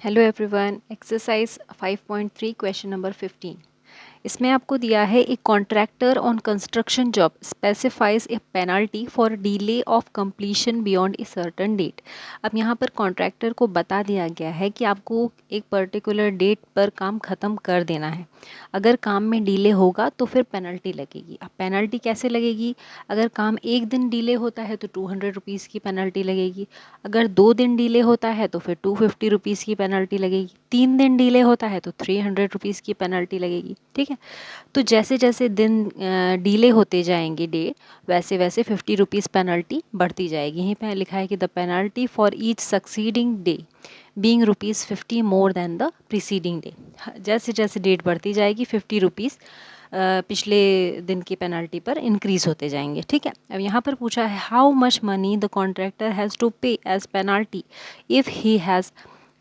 Hello everyone, exercise 5.3 question number 15। इसमें आपको दिया है एक contractor on construction job specifies a penalty for delay of completion beyond a certain date. अब यहाँ पर कॉन्ट्रैक्टर को बता दिया गया है कि आपको एक पर्टिकुलर डेट पर काम ख़त्म कर देना है। अगर काम में डिले होगा तो फिर पेनल्टी लगेगी। अब पेनल्टी कैसे लगेगी? अगर काम एक दिन डिले होता है तो 200 रुपीज़ की पेनल्टी लगेगी। अगर 2 दिन डिले होता है तो फिर 250 रुपीज़ की पेनल्टी लगेगी। 3 दिन डिले होता है तो 300 रुपीज़ की पेनल्टी लगेगी। ठीक है, तो जैसे जैसे दिन डिले होते जाएंगे डे, वैसे वैसे 50 रुपीज़ पेनल्टी बढ़ती जाएगी। यहीं पे लिखा है कि the penalty for each succeeding day being ₹50 more than the preceding day. जैसे जैसे डेट बढ़ती जाएगी 50 रुपीज़ पिछले दिन की पेनल्टी पर इंक्रीज़ होते जाएंगे। ठीक है, अब यहाँ पर पूछा है how much money the contractor has to pay as penalty if he has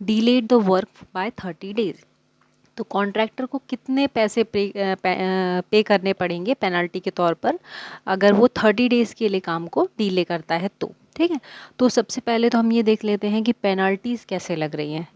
delayed the work by 30 days. तो कॉन्ट्रैक्टर को कितने पैसे पे करने पड़ेंगे पेनल्टी के तौर पर अगर वो 30 डेज़ के लिए काम को डिले करता है तो। ठीक है, तो सबसे पहले तो हम ये देख लेते हैं कि पेनल्टीज़ कैसे लग रही हैं।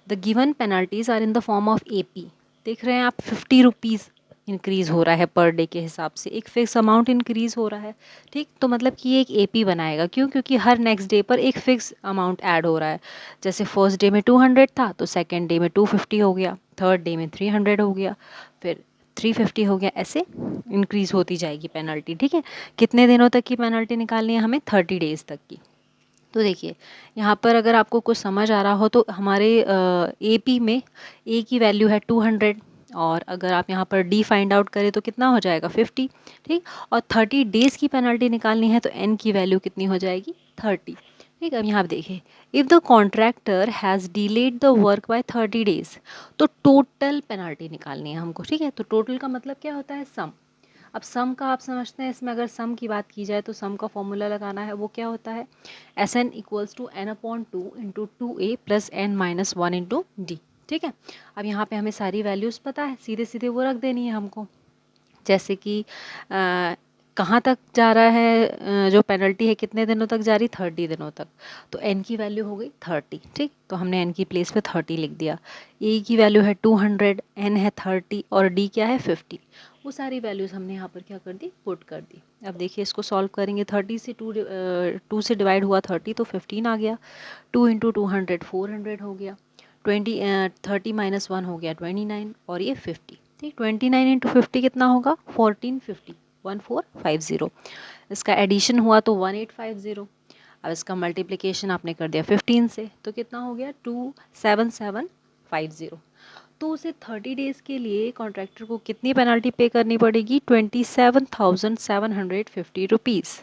The given penalties are in the form of AP। देख रहे हैं आप, 50 रुपीज़ इंक्रीज़ हो रहा है पर डे के हिसाब से, एक फिक्स अमाउंट इंक्रीज़ हो रहा है। ठीक, तो मतलब कि ये एक AP बनाएगा। क्यों? क्योंकि हर नेक्स्ट डे पर एक फ़िक्स अमाउंट ऐड हो रहा है। जैसे फर्स्ट डे में 200 था तो सेकंड डे में 250 हो गया, थर्ड डे में 300 हो गया, फिर 350 हो गया, ऐसे इंक्रीज़ होती जाएगी पेनल्टी। ठीक है, कितने दिनों तक की पेनल्टी निकालनी है हमें? 30 डेज़ तक की। तो देखिए यहाँ पर अगर आपको कुछ समझ आ रहा हो तो हमारे AP में A की वैल्यू है 200, और अगर आप यहाँ पर D फाइंड आउट करें तो कितना हो जाएगा? 50। ठीक, और 30 डेज़ की पेनल्टी निकालनी है तो N की वैल्यू कितनी हो जाएगी? 30। ठीक, अब यहाँ देखिए, if the contractor has delayed the work by 30 days, तो टोटल पेनल्टी निकालनी है हमको। ठीक है, तो टोटल का मतलब क्या होता है? सम। अब सम का आप समझते हैं, इसमें अगर सम की बात की जाए तो सम का फॉर्मूला लगाना है, वो क्या होता है? SN equals to N/2 into 2A plus N-1 into D। ठीक है, अब यहाँ पे हमें सारी वैल्यूज़ पता है, सीधे सीधे वो रख देनी है हमको। जैसे कि कहाँ तक जा रहा है, जो पेनल्टी है कितने दिनों तक जा रही? 30 दिनों तक। तो N की वैल्यू हो गई 30। ठीक, तो हमने N की प्लेस पे 30 लिख दिया। A की वैल्यू है 200, N है 30 और D क्या है? 50। वो सारी वैल्यूज़ हमने यहाँ पर क्या कर दी? पुट कर दी। अब देखिए इसको सॉल्व करेंगे, 30 से 2 से डिवाइड हुआ 30 तो 15 आ गया। 2 इंटू 200 400 हो गया। 30 - 1 हो गया 29, और ये 50। ठीक, 29 इंटू 50 कितना होगा? 1450, 1450। इसका एडिशन हुआ तो 1850। अब इसका मल्टीप्लिकेशन आपने कर दिया 15 से तो कितना हो गया? 27750। तो उसे 30 डेज़ के लिए कॉन्ट्रैक्टर को कितनी पेनल्टी पे करनी पड़ेगी? 27,750 रुपीज़।